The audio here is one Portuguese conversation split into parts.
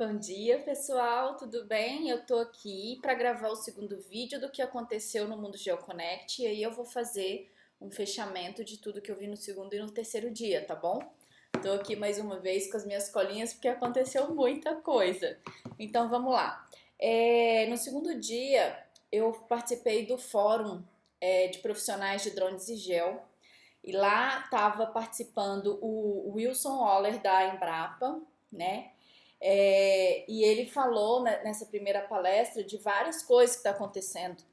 Bom dia, pessoal, tudo bem? Eu tô aqui para gravar o segundo vídeo do que aconteceu no Mundo GeoConnect e aí eu vou fazer um fechamento de tudo que eu vi no segundo e no terceiro dia, tá bom? Tô aqui mais uma vez com as minhas colinhas porque aconteceu muita coisa. Então vamos lá. No segundo dia eu participei do fórum de profissionais de drones e gel e lá estava participando o Wilson Waller da Embrapa, né? E ele falou nessa primeira palestra de várias coisas que estão acontecendo,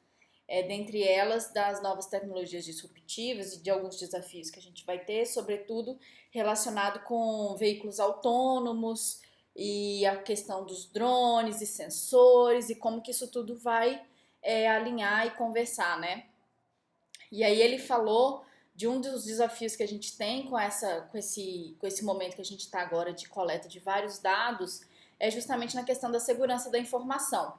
dentre elas das novas tecnologias disruptivas e de alguns desafios que a gente vai ter, sobretudo relacionado com veículos autônomos e a questão dos drones e sensores e como que isso tudo vai alinhar e conversar, né? E aí ele falou de um dos desafios que a gente tem com esse momento que a gente está agora de coleta de vários dados, é justamente na questão da segurança da informação.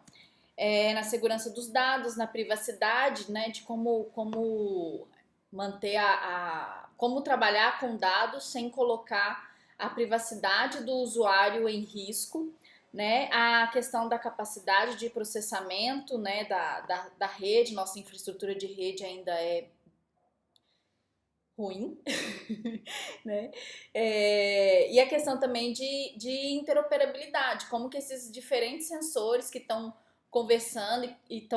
Na segurança dos dados, na privacidade, né, de como manter como trabalhar com dados sem colocar a privacidade do usuário em risco, né, a questão da capacidade de processamento, né, da rede, nossa infraestrutura de rede ainda é ruim, né? E a questão também de interoperabilidade, como que esses diferentes sensores que estão conversando e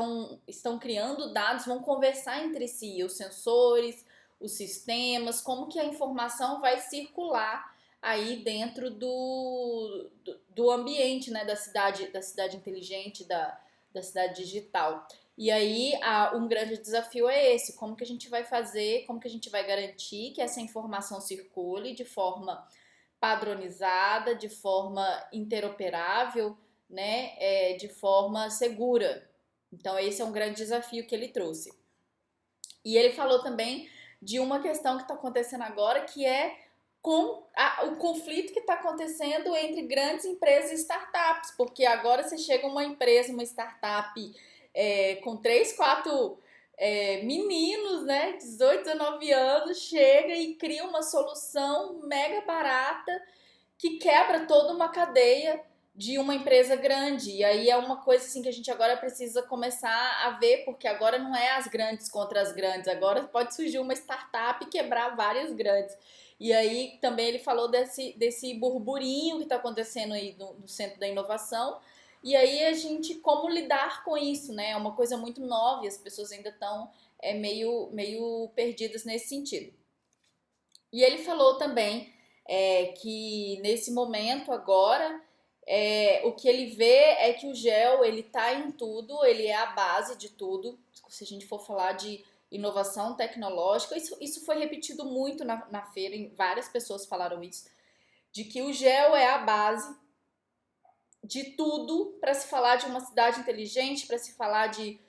estão criando dados vão conversar entre si, os sensores, os sistemas, como que a informação vai circular aí dentro do ambiente, né, da cidade inteligente, da cidade digital. E aí, um grande desafio é esse: como que a gente vai fazer, como que a gente vai garantir que essa informação circule de forma padronizada, de forma interoperável, né, de forma segura. Então, esse é um grande desafio que ele trouxe. E ele falou também de uma questão que está acontecendo agora, que é o conflito que está acontecendo entre grandes empresas e startups, porque agora você chega uma empresa, uma startup com 3, 4 meninos, né, 18, 19 anos, chega e cria uma solução mega barata que quebra toda uma cadeia de uma empresa grande. E aí é uma coisa assim que a gente agora precisa começar a ver, porque agora não é as grandes contra as grandes, agora pode surgir uma startup e quebrar várias grandes. E aí também ele falou desse burburinho que está acontecendo aí no centro da inovação. E aí a gente, como lidar com isso, né? É uma coisa muito nova e as pessoas ainda estão meio perdidas nesse sentido. E ele falou também que nesse momento agora, o que ele vê é que o gel ele tá em tudo, ele é a base de tudo. Se a gente for falar de inovação tecnológica, isso foi repetido muito na feira, várias pessoas falaram isso, de que o gel é a base de tudo para se falar de uma cidade inteligente, para se falar de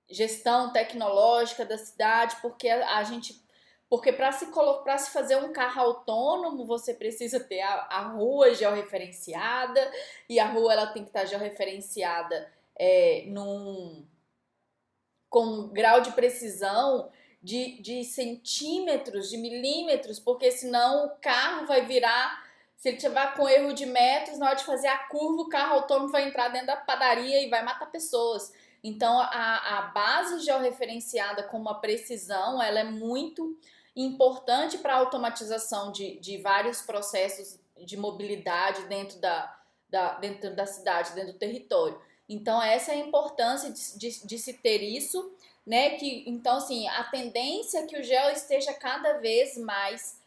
gestão tecnológica da cidade, porque para se fazer um carro autônomo, você precisa ter a rua georreferenciada, e a rua ela tem que estar georreferenciada com um grau de precisão de centímetros, de milímetros, porque senão o carro vai virar. Se ele tiver com erro de metros, na hora de fazer a curva, o carro autônomo vai entrar dentro da padaria e vai matar pessoas. Então, a base georreferenciada com uma precisão, ela é muito importante para a automatização de vários processos de mobilidade dentro da cidade, dentro do território. Então, essa é a importância de se ter isso, né? Então, assim, a tendência é que o gel esteja cada vez mais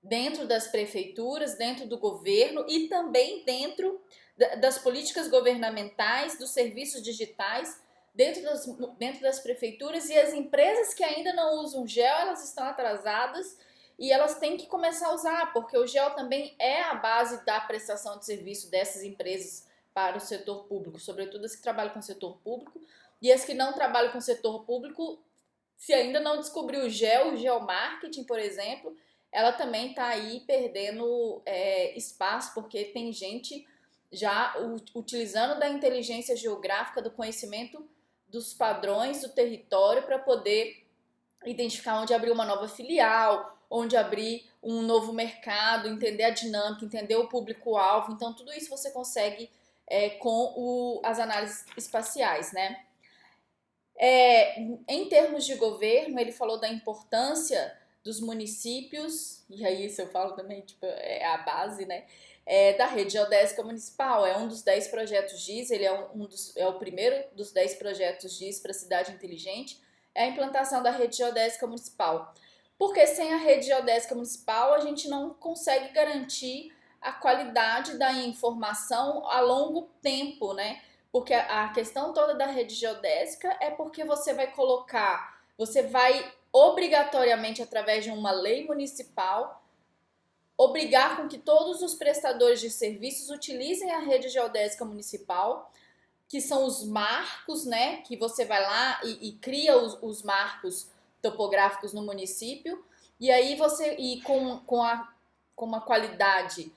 dentro das prefeituras, dentro do governo e também dentro das políticas governamentais, dos serviços digitais, dentro das prefeituras, e as empresas que ainda não usam gel, elas estão atrasadas e elas têm que começar a usar, porque o gel também é a base da prestação de serviço dessas empresas para o setor público, sobretudo as que trabalham com o setor público, e as que não trabalham com o setor público, se ainda não descobriu o geomarketing, por exemplo, ela também está aí perdendo espaço, porque tem gente já utilizando da inteligência geográfica, do conhecimento dos padrões do território para poder identificar onde abrir uma nova filial, onde abrir um novo mercado, entender a dinâmica, entender o público-alvo. Então, tudo isso você consegue com as análises espaciais, né? Em termos de governo, ele falou da importância dos municípios, e aí isso eu falo também, tipo, é a base, né? Da rede geodésica municipal. É um dos 10 projetos GIS, ele é o primeiro dos 10 projetos GIS para a cidade inteligente, é a implantação da rede geodésica municipal. Porque sem a rede geodésica municipal, a gente não consegue garantir a qualidade da informação a longo tempo, né? Porque a questão toda da rede geodésica é porque você vai obrigatoriamente, através de uma lei municipal, obrigar com que todos os prestadores de serviços utilizem a rede geodésica municipal, que são os marcos, né? Que você vai lá e cria os marcos topográficos no município, e aí com uma qualidade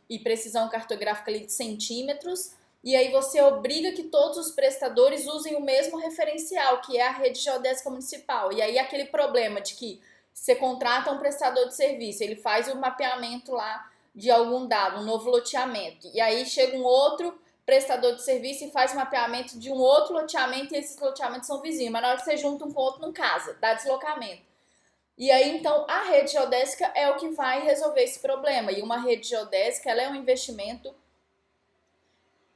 e precisão cartográfica ali de centímetros, e aí você obriga que todos os prestadores usem o mesmo referencial, que é a rede geodésica municipal. E aí aquele problema de que você contrata um prestador de serviço, ele faz o mapeamento lá de algum dado, um novo loteamento, e aí chega um outro prestador de serviço e faz mapeamento de um outro loteamento, e esses loteamentos são vizinhos, mas na hora que você junta um com o outro não casa, dá deslocamento. E aí, então, a rede geodésica é o que vai resolver esse problema. E uma rede geodésica, ela é um investimento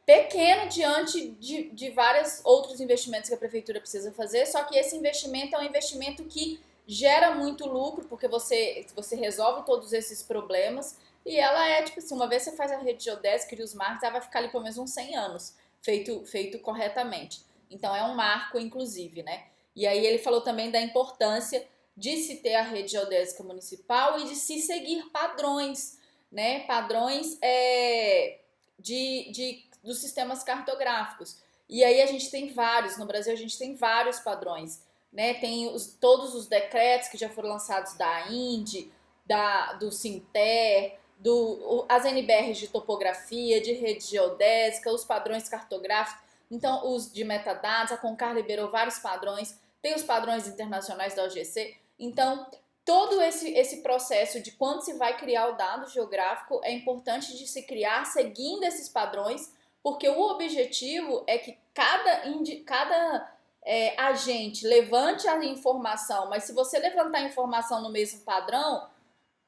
pequeno diante de vários outros investimentos que a prefeitura precisa fazer, só que esse investimento é um investimento que gera muito lucro, porque você resolve todos esses problemas, e ela é, tipo assim, uma vez você faz a rede geodésica e os marcos, ela vai ficar ali pelo menos uns 100 anos, feito corretamente. Então, é um marco, inclusive, né? E aí ele falou também da importância de se ter a rede geodésica municipal e de se seguir padrões, né? Padrões dos sistemas cartográficos. E aí a gente tem vários, no Brasil a gente tem vários padrões, né? Tem todos os decretos que já foram lançados da INDE, do SINTER, as NBRs de topografia, de rede geodésica, os padrões cartográficos, então os de metadados, a Concar liberou vários padrões, tem os padrões internacionais da OGC, então todo esse processo de quando se vai criar o dado geográfico é importante de se criar seguindo esses padrões, porque o objetivo é que cada agente levante a informação, mas se você levantar a informação no mesmo padrão,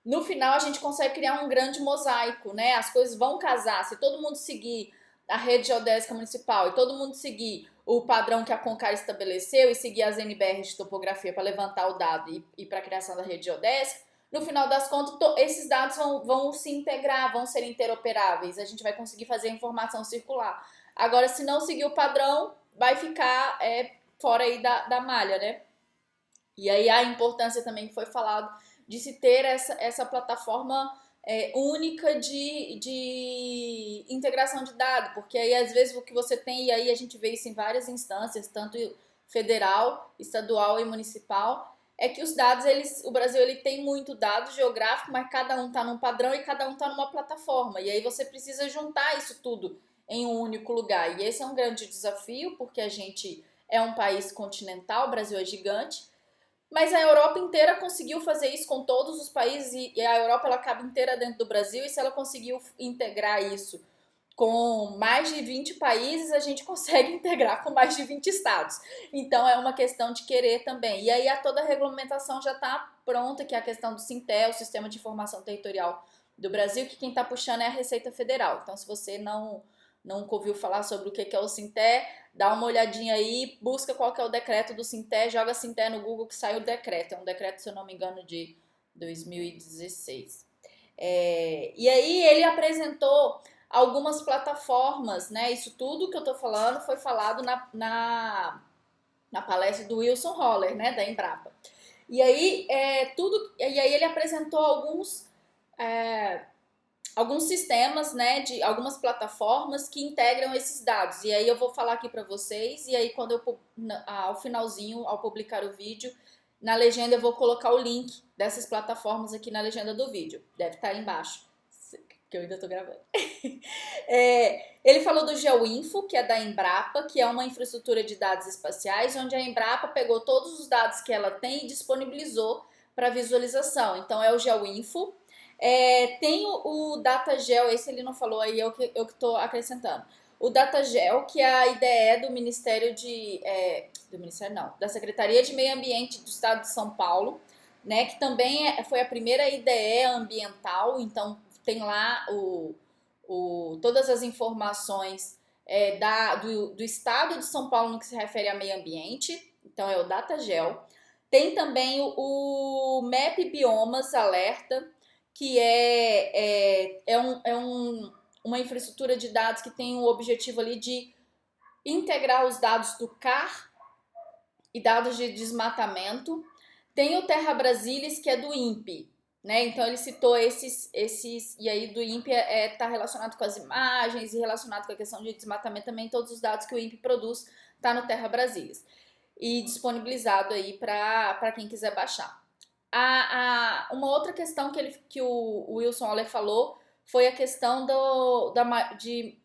no final a gente consegue criar um grande mosaico, né? As coisas vão casar. Se todo mundo seguir a rede geodésica municipal e todo mundo seguir o padrão que a Concar estabeleceu e seguir as NBRs de topografia para levantar o dado e para a criação da rede geodésica, no final das contas, esses dados vão se integrar, vão ser interoperáveis. A gente vai conseguir fazer a informação circular. Agora, se não seguir o padrão, vai ficar fora aí da malha, né? E aí a importância também que foi falado de se ter essa plataforma única de integração de dados, porque aí às vezes o que você tem, e aí a gente vê isso em várias instâncias, tanto federal, estadual e municipal, é que os dados, o Brasil ele tem muito dado geográfico, mas cada um está num padrão e cada um está numa plataforma, e aí você precisa juntar isso tudo em um único lugar, e esse é um grande desafio, porque a gente é um país continental, o Brasil é gigante, mas a Europa inteira conseguiu fazer isso com todos os países, e a Europa ela cabe inteira dentro do Brasil, e se ela conseguiu integrar isso com mais de 20 países, a gente consegue integrar com mais de 20 estados. Então é uma questão de querer também. E aí toda a regulamentação já está pronta, que é a questão do SINTEL, o Sistema de Informação Territorial do Brasil, que quem está puxando é a Receita Federal. Então se você nunca ouviu falar sobre o que é o SINTER, dá uma olhadinha aí, busca qual que é o decreto do SINTER, joga SINTER no Google que sai o decreto. É um decreto, se eu não me engano, de 2016. E aí ele apresentou algumas plataformas, né? Isso tudo que eu tô falando foi falado na palestra do Wilson Holler, né? Da Embrapa. E aí, ele apresentou alguns sistemas, né, de algumas plataformas que integram esses dados. E aí eu vou falar aqui para vocês, e aí quando ao finalzinho, ao publicar o vídeo, na legenda eu vou colocar o link dessas plataformas aqui na legenda do vídeo. Deve estar aí embaixo, que eu ainda estou gravando. Ele falou do GeoInfo, que é da Embrapa, que é uma infraestrutura de dados espaciais, onde a Embrapa pegou todos os dados que ela tem e disponibilizou para visualização. Então é o GeoInfo. Tem o DataGel, esse ele não falou aí, eu que estou acrescentando. O DataGel, que é a IDE do Ministério do Ministério não, da Secretaria de Meio Ambiente do Estado de São Paulo, né? Que também foi a primeira IDE ambiental, então tem lá todas as informações do Estado de São Paulo no que se refere a meio ambiente, então é o DataGel. Tem também o Map Biomas Alerta, que uma infraestrutura de dados que tem o objetivo ali de integrar os dados do CAR e dados de desmatamento. Tem o Terra Brasilis, que é do INPE, né? Então ele citou esses e aí do INPE tá relacionado com as imagens e relacionado com a questão de desmatamento também, todos os dados que o INPE produz tá no Terra Brasilis e disponibilizado aí para quem quiser baixar. Uma outra questão que o Wilson Oller falou foi a questão de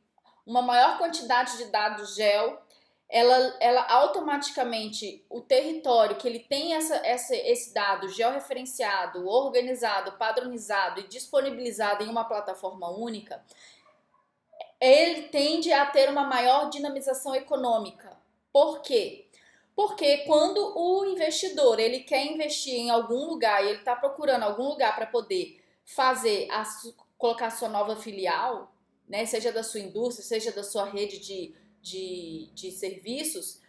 uma maior quantidade de dados GEO, ela automaticamente, o território que ele tem esse dado georreferenciado, organizado, padronizado e disponibilizado em uma plataforma única, ele tende a ter uma maior dinamização econômica. Por quê? Porque quando o investidor ele quer investir em algum lugar e ele está procurando algum lugar para poder colocar sua nova filial, né, seja da sua indústria, seja da sua rede de serviços,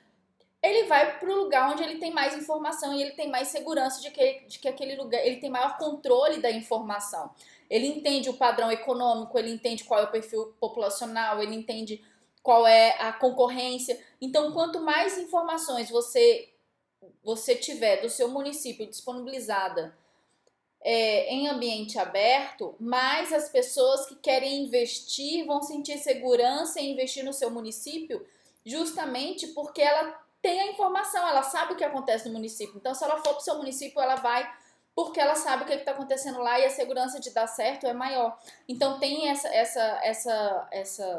ele vai para o lugar onde ele tem mais informação e ele tem mais segurança de que aquele lugar, ele tem maior controle da informação. Ele entende o padrão econômico, ele entende qual é o perfil populacional, ele entende qual é a concorrência. Então, quanto mais informações você tiver do seu município disponibilizada em ambiente aberto, mais as pessoas que querem investir vão sentir segurança em investir no seu município, justamente porque ela tem a informação, ela sabe o que acontece no município. Então, se ela for para o seu município, ela vai porque ela sabe o que está acontecendo lá e a segurança de dar certo é maior. Então, tem essa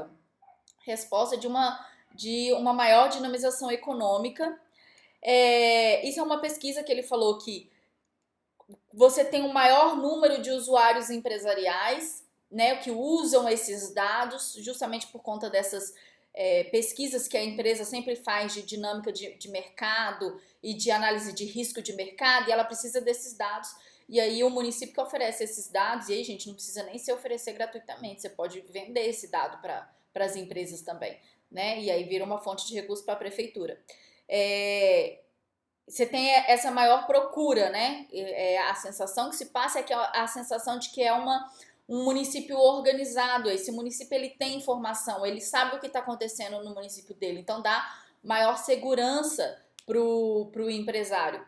resposta de uma maior dinamização econômica. Isso é uma pesquisa que ele falou que você tem um maior número de usuários empresariais, né, que usam esses dados justamente por conta dessas pesquisas que a empresa sempre faz de dinâmica de mercado e de análise de risco de mercado, e ela precisa desses dados. E aí o município que oferece esses dados, e aí, gente, não precisa nem se oferecer gratuitamente, você pode vender esse dado para as empresas também, né? E aí vira uma fonte de recurso para a prefeitura. Você tem essa maior procura, né? A sensação que se passa é que a sensação de que é um município organizado. Esse município ele tem informação, ele sabe o que está acontecendo no município dele, então dá maior segurança pro empresário.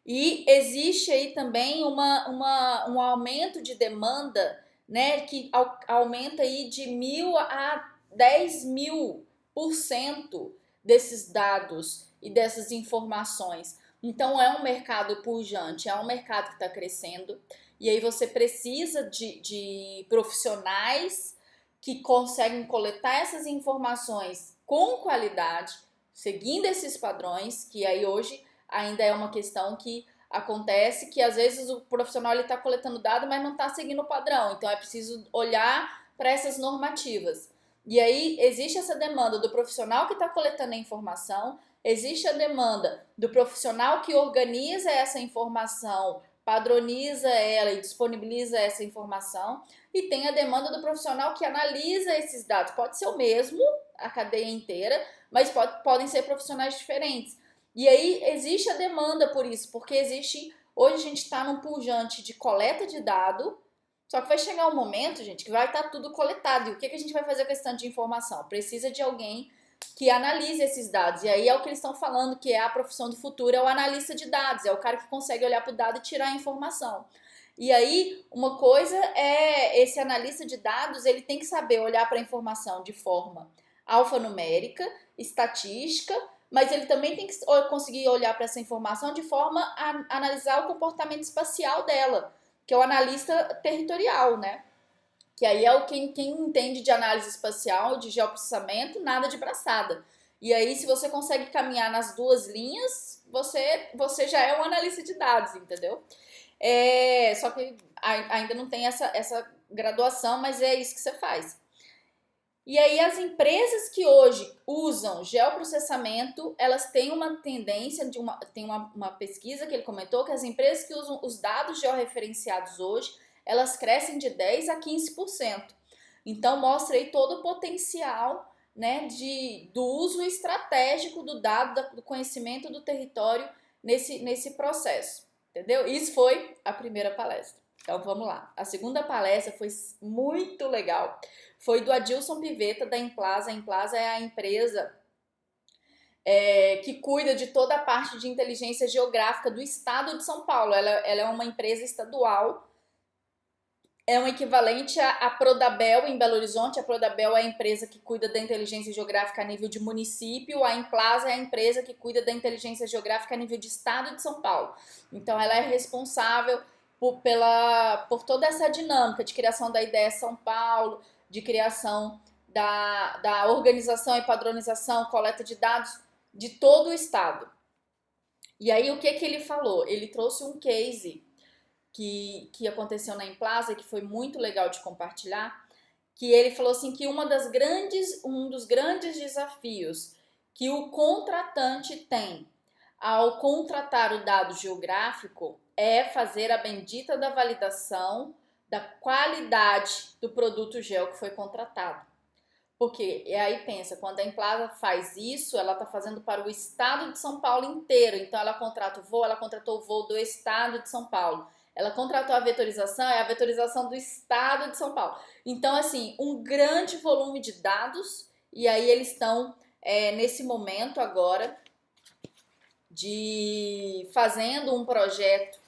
E existe aí também um aumento de demanda, né, que aumenta aí de 1.000 a 10.000% desses dados e dessas informações. Então é um mercado pujante, é um mercado que está crescendo, e aí você precisa de profissionais que conseguem coletar essas informações com qualidade, seguindo esses padrões, que aí hoje ainda é uma questão que acontece, que às vezes o profissional está coletando dado, mas não está seguindo o padrão, então é preciso olhar para essas normativas. E aí existe essa demanda do profissional que está coletando a informação, existe a demanda do profissional que organiza essa informação, padroniza ela e disponibiliza essa informação, e tem a demanda do profissional que analisa esses dados. Pode ser o mesmo, a cadeia inteira, mas podem ser profissionais diferentes. E aí existe a demanda por isso, porque hoje a gente está num pujante de coleta de dado, só que vai chegar um momento, gente, que vai estar tudo coletado. E o que a gente vai fazer com esse tanto de informação? Precisa de alguém que analise esses dados. E aí é o que eles estão falando, que é a profissão do futuro, é o analista de dados, é o cara que consegue olhar para o dado e tirar a informação. E aí, uma coisa é esse analista de dados, ele tem que saber olhar para a informação de forma alfanumérica, estatística, mas ele também tem que conseguir olhar para essa informação de forma a analisar o comportamento espacial dela, que é o analista territorial, né? Que aí é quem entende de análise espacial, de geoprocessamento, nada de braçada. E aí, se você consegue caminhar nas duas linhas, você já é um analista de dados, entendeu? Só que ainda não tem essa graduação, mas é isso que você faz. E aí as empresas que hoje usam geoprocessamento, elas têm uma tendência, tem uma pesquisa que ele comentou, que as empresas que usam os dados georreferenciados hoje, elas crescem de 10 a 15%. Então mostra aí todo o potencial, né, do uso estratégico do dado, do conhecimento do território nesse processo, entendeu? Isso foi a primeira palestra. Então vamos lá. A segunda palestra foi muito legal. Foi do Adilson Pivetta, da Implaza. A Implaza é a empresa que cuida de toda a parte de inteligência geográfica do estado de São Paulo. Ela é uma empresa estadual, é um equivalente à Prodabel em Belo Horizonte. A Prodabel é a empresa que cuida da inteligência geográfica a nível de município, a Implaza é a empresa que cuida da inteligência geográfica a nível de estado de São Paulo. Então ela é responsável por toda essa dinâmica de criação da IDEA São Paulo, de criação da organização e padronização, coleta de dados de todo o estado. E aí o que ele falou? Ele trouxe um case que aconteceu na Implaza, que foi muito legal de compartilhar, que ele falou assim que um dos grandes desafios que o contratante tem ao contratar o dado geográfico é fazer a bendita da validação da qualidade do produto geo que foi contratado. Porque, e aí pensa, quando a Implaza faz isso, ela está fazendo para o estado de São Paulo inteiro. Então ela contratou o voo do estado de São Paulo. Ela contratou a vetorização, é a vetorização do estado de São Paulo. Então, assim, um grande volume de dados, e aí eles estão nesse momento agora de fazendo um projeto,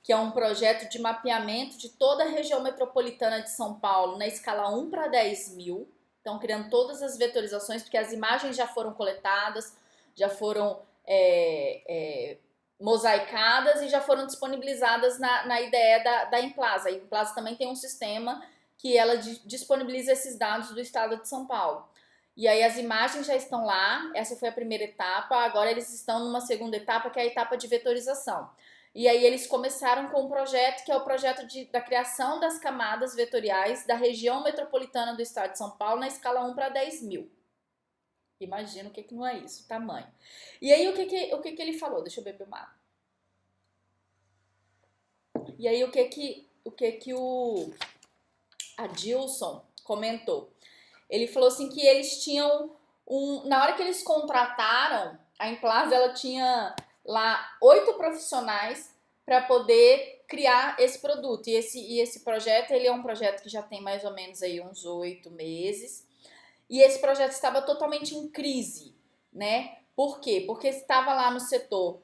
que é um projeto de mapeamento de toda a região metropolitana de São Paulo na escala 1 para 10 mil. Então, criando todas as vetorizações, porque as imagens já foram coletadas, já foram mosaicadas e já foram disponibilizadas na IDE da Implaza. A Implaza também tem um sistema que ela disponibiliza esses dados do estado de São Paulo. E aí as imagens já estão lá, essa foi a primeira etapa, agora eles estão numa segunda etapa, que é a etapa de vetorização. E aí eles começaram com um projeto que é o projeto da criação das camadas vetoriais da região metropolitana do estado de São Paulo na escala 1 para 10 mil. Imagina o que não é isso, o tamanho. E aí o que ele falou? Deixa eu beber uma água. E aí o que o Adilson comentou? Ele falou assim que eles tinham na hora que eles contrataram, a Implaza ela tinha lá 8 profissionais para poder criar esse produto. E esse projeto, ele é um projeto que já tem mais ou menos aí uns 8 meses. E esse projeto estava totalmente em crise, né? Por quê? Porque estava lá no setor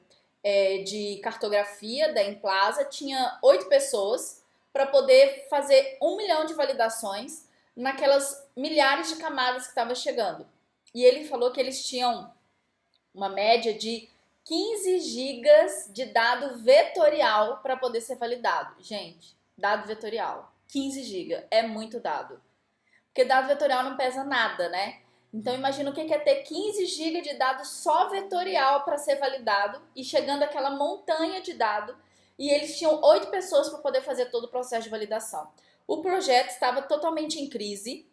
de cartografia da Implaza, tinha 8 pessoas para poder fazer 1 milhão de validações naquelas milhares de camadas que estavam chegando. E ele falou que eles tinham uma média de 15 gigas de dado vetorial para poder ser validado. Gente, dado vetorial, 15 gigas, é muito dado. Porque dado vetorial não pesa nada, né? Então imagina o que é ter 15 GB de dado só vetorial para ser validado e chegando aquela montanha de dado. E eles tinham 8 pessoas para poder fazer todo o processo de validação. O projeto estava totalmente em crise.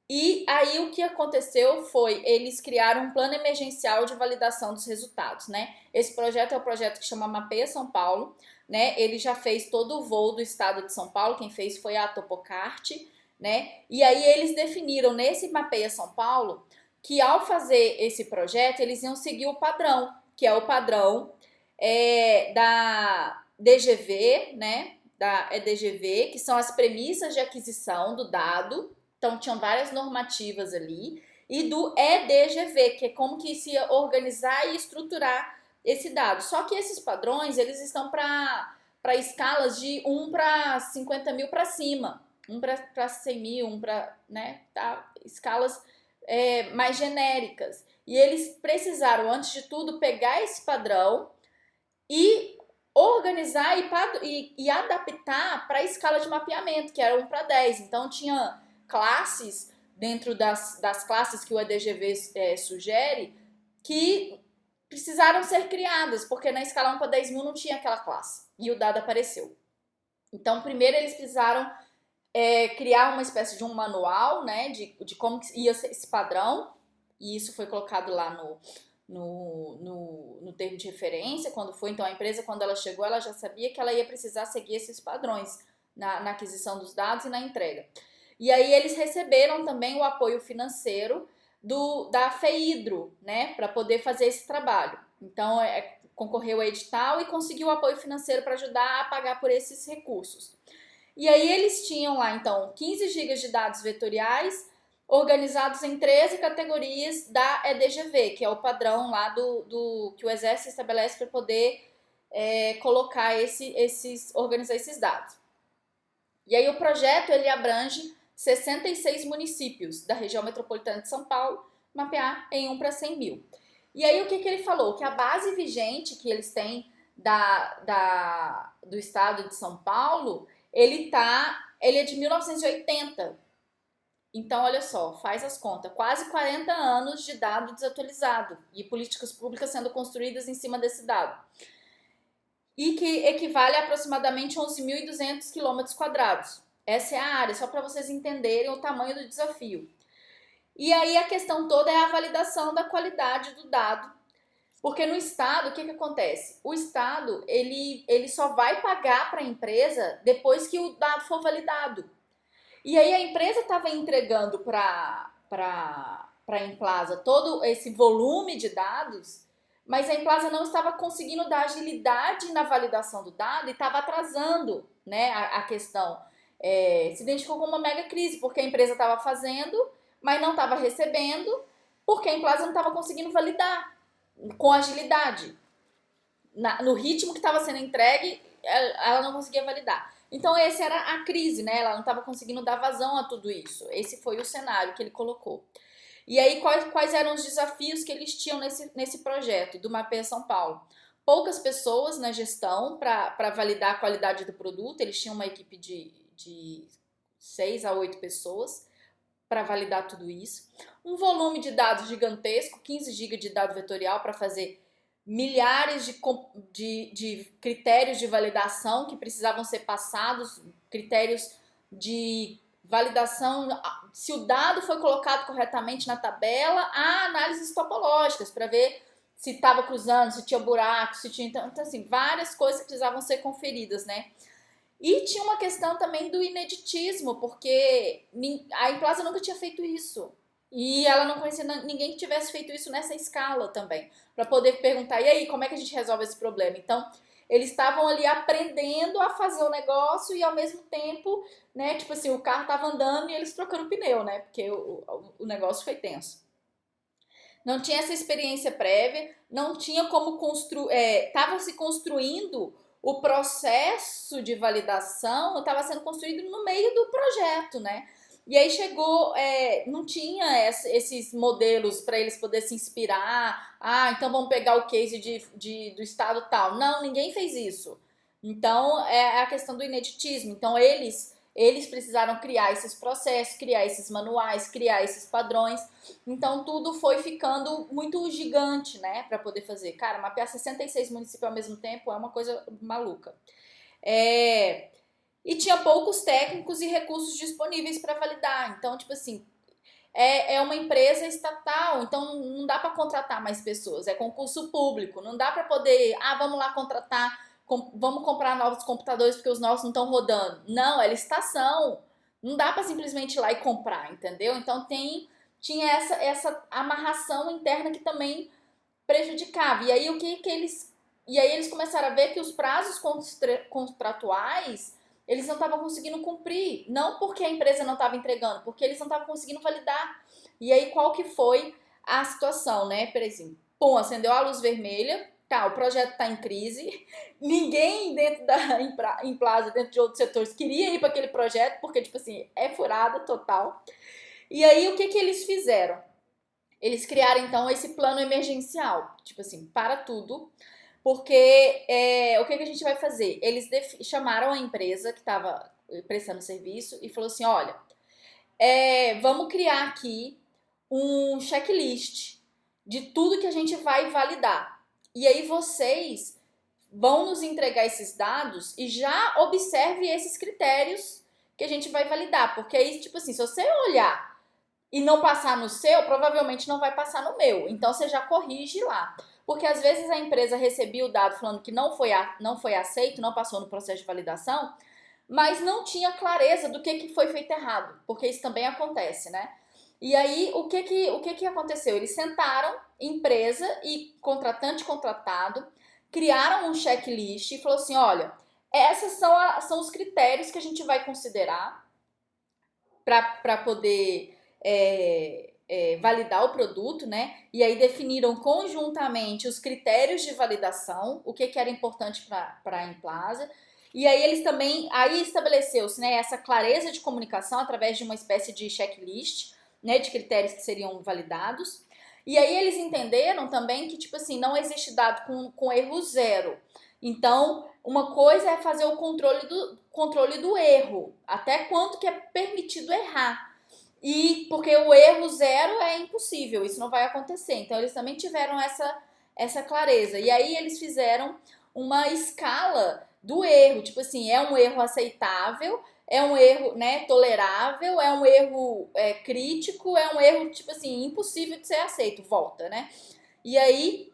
E aí o que aconteceu foi, eles criaram um plano emergencial de validação dos resultados, né? Esse projeto é o projeto que chama Mapeia São Paulo, né? Ele já fez todo o voo do estado de São Paulo, quem fez foi a Topocart, né? E aí eles definiram nesse Mapeia São Paulo que ao fazer esse projeto eles iam seguir o padrão, que é o padrão da DGV, né? Da EDGV, que são as premissas de aquisição do dado. Então tinham várias normativas ali, e do EDGV, que é como que se ia organizar e estruturar esse dado. Só que esses padrões, eles estão para escalas de 1 para 50 mil para cima, 1 para 100 mil, 1 para, né, tá? Escalas mais genéricas. E eles precisaram, antes de tudo, pegar esse padrão e organizar e adaptar para a escala de mapeamento, que era 1 para 10. Então tinha classes dentro das classes que o EDGV sugere que precisaram ser criadas, porque na escala 1 para 10 mil não tinha aquela classe e o dado apareceu. Então, primeiro eles precisaram criar uma espécie de um manual, né, de como ia ser esse padrão, e isso foi colocado lá no termo de referência, quando foi. Então, a empresa, quando ela chegou, ela já sabia que ela ia precisar seguir esses padrões na aquisição dos dados e na entrega. E aí eles receberam também o apoio financeiro da FEIDRO, né, para poder fazer esse trabalho. Então, concorreu a edital e conseguiu o apoio financeiro para ajudar a pagar por esses recursos. E aí eles tinham lá, então, 15 GB de dados vetoriais organizados em 13 categorias da EDGV, que é o padrão lá que o Exército estabelece para poder colocar organizar esses dados. E aí o projeto ele abrange 66 municípios da região metropolitana de São Paulo, mapear em 1 para 100 mil. E aí o que ele falou? Que a base vigente que eles têm do estado de São Paulo, ele é de 1980. Então, olha só, faz as contas, quase 40 anos de dado desatualizado e políticas públicas sendo construídas em cima desse dado. E que equivale a aproximadamente 11.200 km². Essa é a área, só para vocês entenderem o tamanho do desafio. E aí a questão toda é a validação da qualidade do dado. Porque no Estado, o que acontece? O Estado, ele só vai pagar para a empresa depois que o dado for validado. E aí a empresa estava entregando para a Emplasa todo esse volume de dados, mas a Emplasa não estava conseguindo dar agilidade na validação do dado e estava atrasando, né, a questão. Se identificou como uma mega crise, porque a empresa estava fazendo, mas não estava recebendo, porque a Emplasa não estava conseguindo validar com agilidade. No ritmo que estava sendo entregue, ela não conseguia validar. Então, essa era a crise, né? Ela não estava conseguindo dar vazão a tudo isso. Esse foi o cenário que ele colocou. E aí, quais eram os desafios que eles tinham nesse projeto do Mapeia São Paulo? Poucas pessoas na gestão para validar a qualidade do produto. Eles tinham uma equipe de 6 a 8 pessoas para validar tudo isso. Um volume de dados gigantesco, 15 GB de dado vetorial para fazer milhares de critérios de validação que precisavam ser passados, critérios de validação, se o dado foi colocado corretamente na tabela, há análises topológicas para ver se estava cruzando, se tinha buraco, se tinha... Então, assim, várias coisas que precisavam ser conferidas, né? E tinha uma questão também do ineditismo, porque a Emplasa nunca tinha feito isso. E ela não conhecia ninguém que tivesse feito isso nessa escala também, para poder perguntar, e aí, como é que a gente resolve esse problema? Então, eles estavam ali aprendendo a fazer o negócio e ao mesmo tempo, né, tipo assim, o carro estava andando e eles trocando pneu, né, porque o negócio foi tenso. Não tinha essa experiência prévia, não tinha como construir, estava se construindo o processo de validação, estava sendo construído no meio do projeto, né? E aí chegou, não tinha esses modelos para eles poderem se inspirar. Ah, então vamos pegar o case do estado tal. Não, ninguém fez isso. Então, é a questão do ineditismo. Então, eles precisaram criar esses processos, criar esses manuais, criar esses padrões. Então, tudo foi ficando muito gigante, né, para poder fazer. Cara, mapear 66 municípios ao mesmo tempo é uma coisa maluca. E tinha poucos técnicos e recursos disponíveis para validar. Então, tipo assim, é uma empresa estatal, então não dá para contratar mais pessoas, é concurso público, não dá para poder, vamos lá contratar, vamos comprar novos computadores porque os nossos não estão rodando. Não, é licitação, não dá para simplesmente ir lá e comprar, entendeu? Então tinha essa amarração interna que também prejudicava. E aí eles começaram a ver que os prazos contratuais eles não estavam conseguindo cumprir, não porque a empresa não estava entregando, porque eles não estavam conseguindo validar. E aí qual que foi a situação, né? Por exemplo, acendeu a luz vermelha, tá, o projeto está em crise, ninguém dentro da Emplasa, dentro de outros setores, queria ir para aquele projeto, porque, tipo assim, é furada total. E aí o que eles fizeram? Eles criaram, então, esse plano emergencial, tipo assim, para tudo, porque o que a gente vai fazer? Eles chamaram a empresa que estava prestando serviço e falou assim, olha, vamos criar aqui um checklist de tudo que a gente vai validar. E aí vocês vão nos entregar esses dados e já observe esses critérios que a gente vai validar. Porque aí, tipo assim, se você olhar e não passar no seu, provavelmente não vai passar no meu. Então, você já corrige lá. Porque às vezes a empresa recebia o dado falando que não foi aceito, não passou no processo de validação, mas não tinha clareza do que foi feito errado, porque isso também acontece, né? E aí, o que aconteceu? Eles sentaram, empresa e contratante e contratado, criaram um checklist e falou assim, olha, esses são os critérios que a gente vai considerar para poder validar o produto, né? E aí definiram conjuntamente os critérios de validação, o que era importante para a Implaza. E aí eles também, aí estabeleceu-se, né, essa clareza de comunicação através de uma espécie de checklist, né, de critérios que seriam validados. E aí eles entenderam também que, tipo assim, não existe dado com erro zero. Então, uma coisa é fazer o controle do erro, até quanto que é permitido errar. E porque o erro zero é impossível, isso não vai acontecer. Então, eles também tiveram essa clareza. E aí, eles fizeram uma escala do erro. Tipo assim, é um erro aceitável, é um erro, né, tolerável, é um erro crítico, é um erro, tipo assim, impossível de ser aceito. Volta, né? E aí,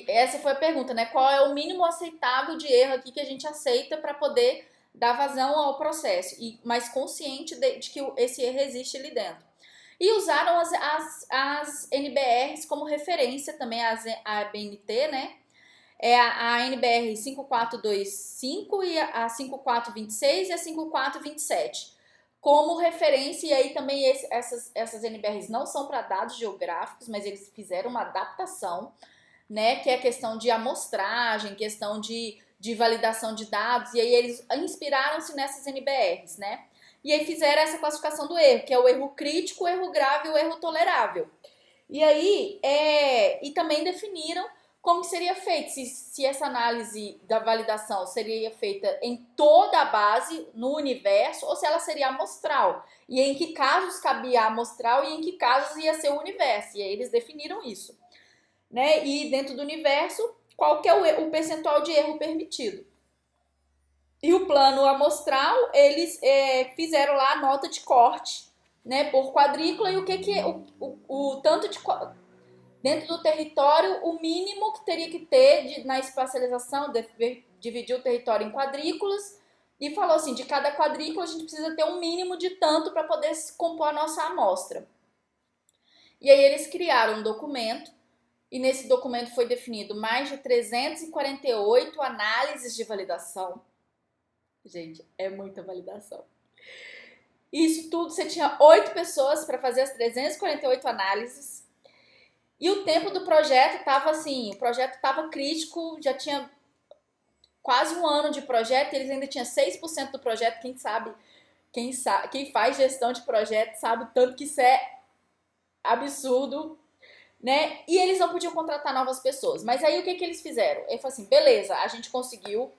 essa foi a pergunta, né? Qual é o mínimo aceitável de erro aqui que a gente aceita para poder dar vazão ao processo, mas consciente de que esse erro existe ali dentro. E usaram as NBRs como referência também, a ABNT, né? A NBR 5425 e a 5426 e a 5427 como referência. E aí também essas NBRs não são para dados geográficos, mas eles fizeram uma adaptação, né, que é questão de amostragem, questão de validação de dados, e aí eles inspiraram-se nessas NBRs, né? E aí fizeram essa classificação do erro, que é o erro crítico, o erro grave e o erro tolerável. E aí, e também definiram como que seria feito, se essa análise da validação seria feita em toda a base, no universo, ou se ela seria amostral. E em que casos cabia a amostral e em que casos ia ser o universo. E aí eles definiram isso, né? E dentro do universo, qual que é o percentual de erro permitido. E o plano amostral, eles fizeram lá a nota de corte, né, por quadrícula, e o que é o tanto de dentro do território, o mínimo que teria que ter na espacialização, dividir o território em quadrículas, e falou assim, de cada quadrícula a gente precisa ter um mínimo de tanto para poder compor a nossa amostra. E aí eles criaram um documento, e nesse documento foi definido mais de 348 análises de validação. Gente, é muita validação. Isso tudo, você tinha 8 pessoas para fazer as 348 análises. E o tempo do projeto estava assim, o projeto estava crítico, já tinha quase um ano de projeto, e eles ainda tinham 6% do projeto. Quem faz gestão de projeto sabe o tanto que isso é absurdo, né? E eles não podiam contratar novas pessoas. Mas aí o que eles fizeram? Ele falou assim, beleza, a gente conseguiu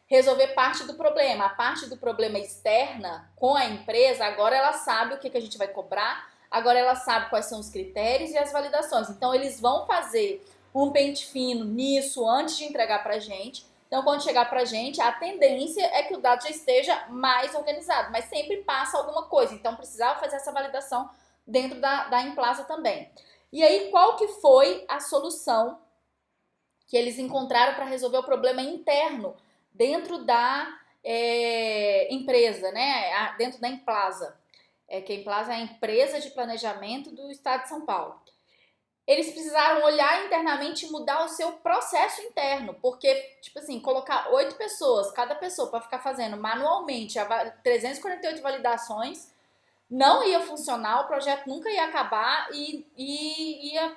resolver parte do problema. A parte do problema externa com a empresa, agora ela sabe o que a gente vai cobrar, agora ela sabe quais são os critérios e as validações. Então, eles vão fazer um pente fino nisso antes de entregar pra gente. Então, quando chegar pra gente, a tendência é que o dado já esteja mais organizado, mas sempre passa alguma coisa. Então, precisava fazer essa validação dentro da Implaza também. E aí, qual que foi a solução que eles encontraram para resolver o problema interno dentro da empresa, né? Dentro da Implaza? Que a Implaza é a empresa de planejamento do estado de São Paulo. Eles precisaram olhar internamente e mudar o seu processo interno, porque, tipo assim, colocar 8 pessoas, cada pessoa, para ficar fazendo manualmente 348 validações, não ia funcionar, o projeto nunca ia acabar e ia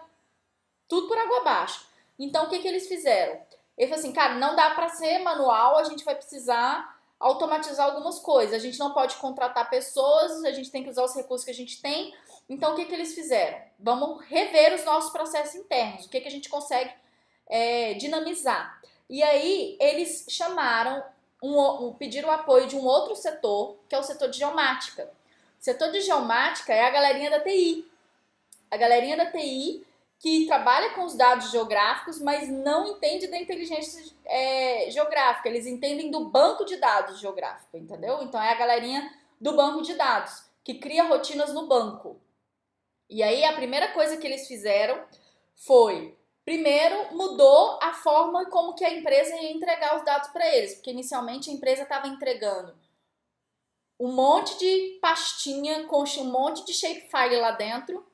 tudo por água abaixo. Então, o que eles fizeram? Ele falou assim, cara, não dá para ser manual, a gente vai precisar automatizar algumas coisas. A gente não pode contratar pessoas, a gente tem que usar os recursos que a gente tem. Então, o que eles fizeram? Vamos rever os nossos processos internos, o que a gente consegue dinamizar. E aí, eles chamaram, pediram o apoio de um outro setor, que é o setor de geomática. O setor de geomática é a galerinha da TI. A galerinha da TI que trabalha com os dados geográficos, mas não entende da inteligência geográfica. Eles entendem do banco de dados geográfico, entendeu? Então é a galerinha do banco de dados, que cria rotinas no banco. E aí a primeira coisa que eles fizeram foi, primeiro, mudou a forma como que a empresa ia entregar os dados para eles, porque inicialmente a empresa estava entregando um monte de pastinha com um monte de shapefile lá dentro.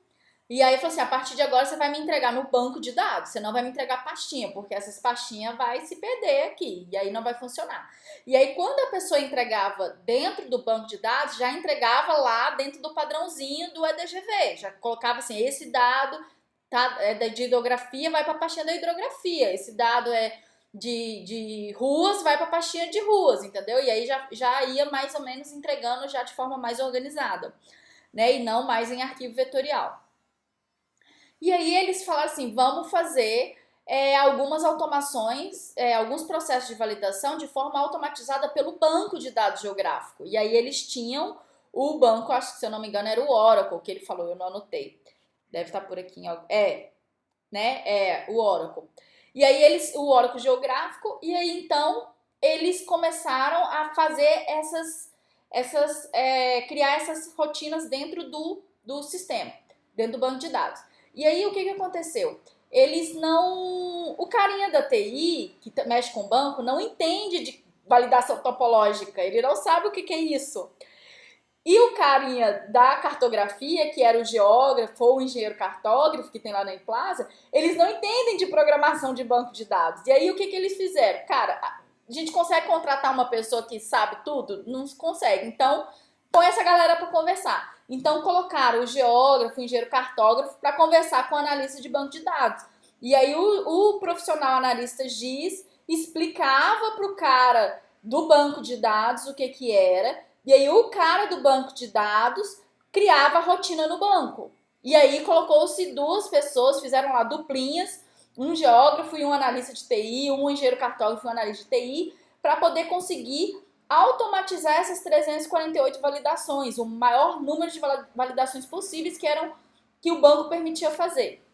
E aí falou assim, a partir de agora você vai me entregar no banco de dados, você não vai me entregar pastinha, porque essas pastinhas vai se perder aqui, e aí não vai funcionar. E aí quando a pessoa entregava dentro do banco de dados, já entregava lá dentro do padrãozinho do EDGV, já colocava assim, esse dado de hidrografia vai para a pastinha da hidrografia, esse dado é de ruas vai para a pastinha de ruas, entendeu? E aí já ia mais ou menos entregando já de forma mais organizada, né? E não mais em arquivo vetorial. E aí eles falaram assim, vamos fazer algumas automações, alguns processos de validação de forma automatizada pelo banco de dados geográfico. E aí eles tinham o banco, acho que se eu não me engano era o Oracle, que ele falou, eu não anotei. Deve estar por aqui em algum... o Oracle. E aí o Oracle geográfico, e aí então eles começaram a fazer criar essas rotinas dentro do sistema, dentro do banco de dados. E aí o que aconteceu? Eles não... O carinha da TI, que mexe com o banco, não entende de validação topológica, ele não sabe o que é isso. E o carinha da cartografia, que era o geógrafo ou o engenheiro cartógrafo, que tem lá na Emplaza, eles não entendem de programação de banco de dados. E aí o que eles fizeram? Cara, a gente consegue contratar uma pessoa que sabe tudo? Não consegue. Então, põe essa galera para conversar. Então, colocaram o geógrafo, o engenheiro cartógrafo para conversar com o analista de banco de dados. E aí o profissional analista GIS explicava para o cara do banco de dados o que era. E aí o cara do banco de dados criava a rotina no banco. E aí colocou-se duas pessoas, fizeram lá duplinhas, um geógrafo e um analista de TI, um engenheiro cartógrafo e um analista de TI, para poder conseguir automatizar essas 348 validações, o maior número de validações possíveis que o banco permitia fazer.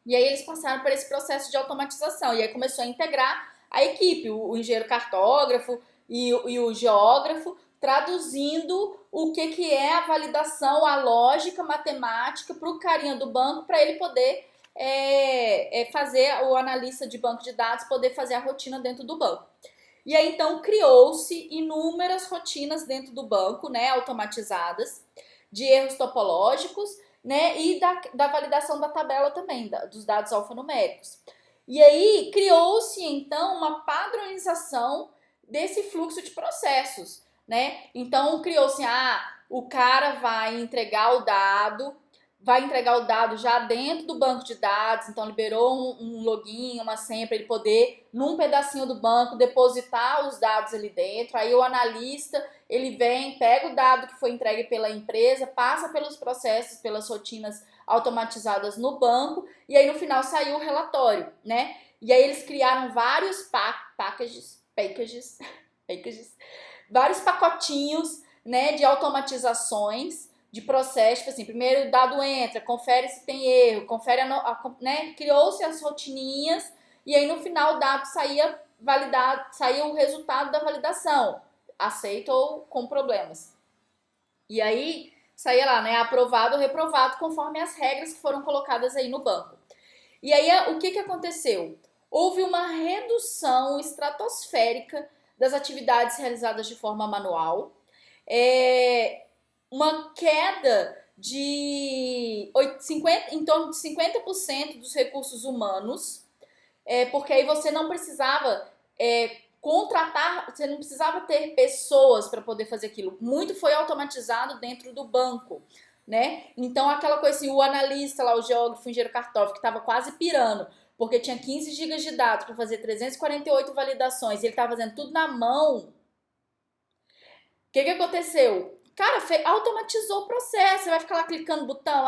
E aí eles passaram por esse processo de automatização, e aí começou a integrar a equipe, o engenheiro cartógrafo e o geógrafo, traduzindo o que é a validação, a lógica matemática para o carinha do banco, para ele poder fazer, o analista de banco de dados poder fazer a rotina dentro do banco. E aí, então, criou-se inúmeras rotinas dentro do banco, né, automatizadas, de erros topológicos, né, e da validação da tabela também, dos dados alfanuméricos. E aí, criou-se, então, uma padronização desse fluxo de processos, né? Então, criou-se, o cara vai entregar o dado já dentro do banco de dados, então liberou um login, uma senha para ele poder, num pedacinho do banco, depositar os dados ali dentro. Aí o analista, ele vem, pega o dado que foi entregue pela empresa, passa pelos processos, pelas rotinas automatizadas no banco, e aí no final saiu o relatório, né? E aí eles criaram vários packages, vários pacotinhos, né, de automatizações de processo, tipo assim, primeiro o dado entra, confere se tem erro, confere né, criou-se as rotininhas e aí no final o dado saía validado, saía o resultado da validação, aceito ou com problemas. E aí saía lá, né, aprovado ou reprovado conforme as regras que foram colocadas aí no banco. E aí o que aconteceu? Houve uma redução estratosférica das atividades realizadas de forma manual, uma queda de em torno de 50% dos recursos humanos, porque aí você não precisava contratar, você não precisava ter pessoas para poder fazer aquilo. Muito foi automatizado dentro do banco, né? Então, aquela coisa assim, o analista lá, o geógrafo, o engenheiro cartógrafo, que estava quase pirando, porque tinha 15 GB de dados para fazer 348 validações e ele estava fazendo tudo na mão. O que aconteceu? Cara, automatizou o processo. Você vai ficar lá clicando botão,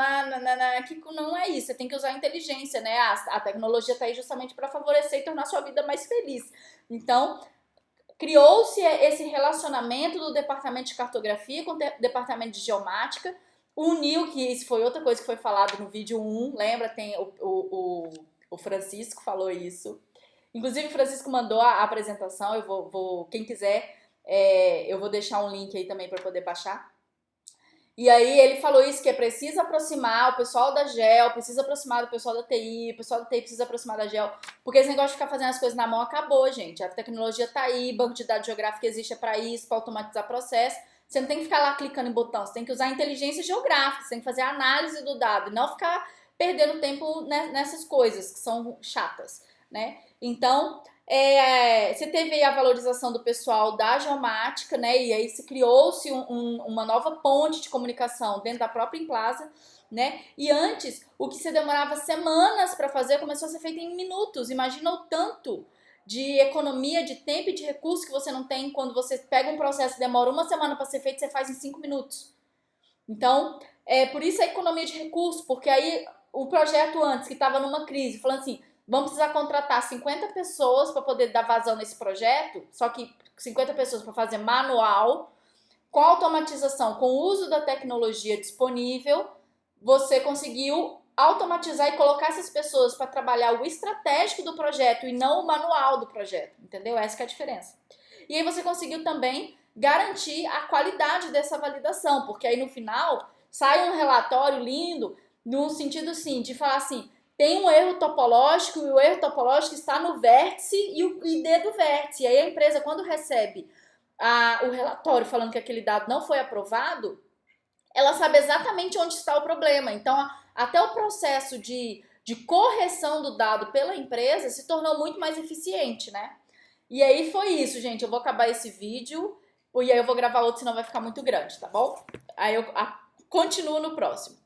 que não é isso. Você tem que usar a inteligência, né? A tecnologia está aí justamente para favorecer e tornar a sua vida mais feliz. Então, criou-se esse relacionamento do departamento de cartografia com o departamento de geomática, uniu, que isso foi outra coisa que foi falado no vídeo 1, lembra? Tem o Francisco falou isso. Inclusive, o Francisco mandou a apresentação, eu quem quiser, eu vou deixar um link aí também para poder baixar. E aí ele falou isso, que é preciso aproximar o pessoal da GEL, precisa aproximar do pessoal da TI, o pessoal da TI precisa aproximar da GEL, porque esse negócio de ficar fazendo as coisas na mão acabou, gente. A tecnologia tá aí, banco de dados geográfico existe para isso, para automatizar processo. Você não tem que ficar lá clicando em botão, você tem que usar inteligência geográfica, você tem que fazer a análise do dado e não ficar perdendo tempo nessas coisas que são chatas, né? Então, você teve aí a valorização do pessoal da geomática, né? E aí se criou-se uma nova ponte de comunicação dentro da própria Implaza, né? E antes, o que você demorava semanas para fazer começou a ser feito em minutos. Imagina o tanto de economia de tempo e de recurso que você não tem quando você pega um processo que demora uma semana para ser feito, você faz em 5 minutos. Então, por isso a economia de recurso, porque aí o projeto antes, que estava numa crise, falando assim, vamos precisar contratar 50 pessoas para poder dar vazão nesse projeto, só que 50 pessoas para fazer manual, com automatização, com o uso da tecnologia disponível, você conseguiu automatizar e colocar essas pessoas para trabalhar o estratégico do projeto e não o manual do projeto, entendeu? Essa que é a diferença. E aí você conseguiu também garantir a qualidade dessa validação, porque aí no final sai um relatório lindo, no sentido assim, de falar assim, tem um erro topológico e o erro topológico está no vértice e o ID do vértice. E aí a empresa, quando recebe o relatório falando que aquele dado não foi aprovado, ela sabe exatamente onde está o problema. Então, até o processo de correção do dado pela empresa se tornou muito mais eficiente, né? E aí foi isso, gente. Eu vou acabar esse vídeo e aí eu vou gravar outro, senão vai ficar muito grande, tá bom? Aí eu continuo no próximo.